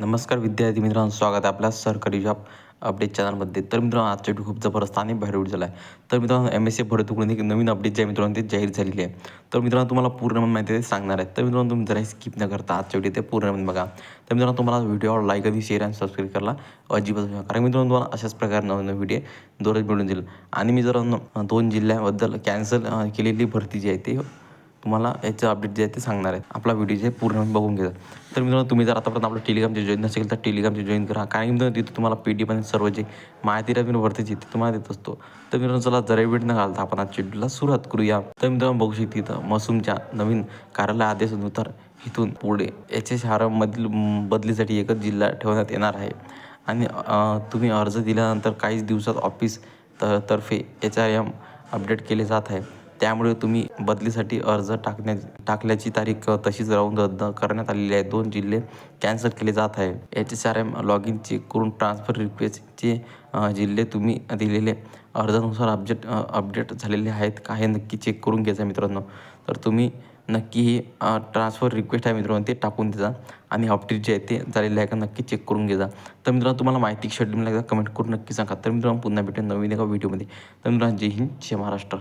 नमस्कार विद्यार्थी मित्रांनो, स्वागत आहे आपल्या सरकारी जॉब अपडेट चॅनलमध्ये. तर मित्रांनो, आजचा व्हिडिओ खूप जबरदस्त आणि भारी व्हिडिओ झाला आहे. तर मित्रांनो, MSc भरतीकडून एक नवीन अपडेट जे आहे मित्रांनो ते जाहीर झालेली आहे. तर मित्रांनो, तुम्हाला पूर्ण माहिती ते सांगणार आहे. तर मित्रांनो, तुम्ही जरा स्किप न करता आजच्या व्हिडिओ ते पूर्ण बघा. तर मित्रांनो, तुम्हाला व्हिडिओवर लाईक आणि शेअर आणि सबस्क्राईब करायला अजिबात विसरू नका. कारण मित्रांनो, तुम्हाला अशाच प्रकारे नवीन व्हिडिओ दररोज मिळून जाईल. आणि मी जरा 2 जिल्ह्याबद्दल कॅन्सल केलेली भरती जी आहे ते तुम्हाला याचं अपडेट जे आहे ते सांगणार आहे. आपला व्हिडिओ जे पूर्ण बघून घ्या. तर मित्रांनो, तुम्ही जर आतापर्यंत आपलं टेलिग्रामचे जॉईन नसेल तर टेलिग्रामचे जॉईन करा. कारण की मित्रांनो, तिथं तुम्हाला PDF आणि सर्व जे माहिती राहते भरतीची ती तुम्हाला देत असतो. तर मित्रांनो, चला जरा वेळ न घालता आपण आज शेड्यूलला सुरुवात करूया. तर मित्रांनो, बघू शकता इथं महसूलच्या नवीन कार्यालय आदेशानुसार इथून पुढे शहरामधील बदलीसाठी एकच जिल्हा ठेवण्यात येणार आहे. आणि तुम्ही अर्ज दिल्यानंतर काहीच दिवसात ऑफिस तर्फे HRM अपडेट केले जात आहे. त्यामुळे तुम्ही बदलीसाठी अर्ज टाकल्याची तारीख तशीच राहून रद्द करण्यात आलेली आहे. 2 जिल्हे कॅन्सल केले जात आहे. HRM लॉगिन चेक करून ट्रान्सफर रिक्वेस्टचे जिल्हे तुम्ही दिलेले अर्जानुसार अपडेट झालेले आहेत का हे नक्की चेक करून घ्यायचं मित्रांनो. तर तुम्ही नक्की ही ट्रान्सफर रिक्वेस्ट आहे मित्रांनो ते टाकून द्या आणि अपडेट जे आहे ते झालेले आहे का नक्की चेक करून घ्या. तर मित्रांनो, तुम्हाला माहिती शेड्यूल एकदा कमेंट करून नक्की सांगा. तर मित्रांनो, पुन्हा भेटून नवीन एका व्हिडिओमध्ये. तर मित्रांनो, जय हिंद, जय महाराष्ट्र.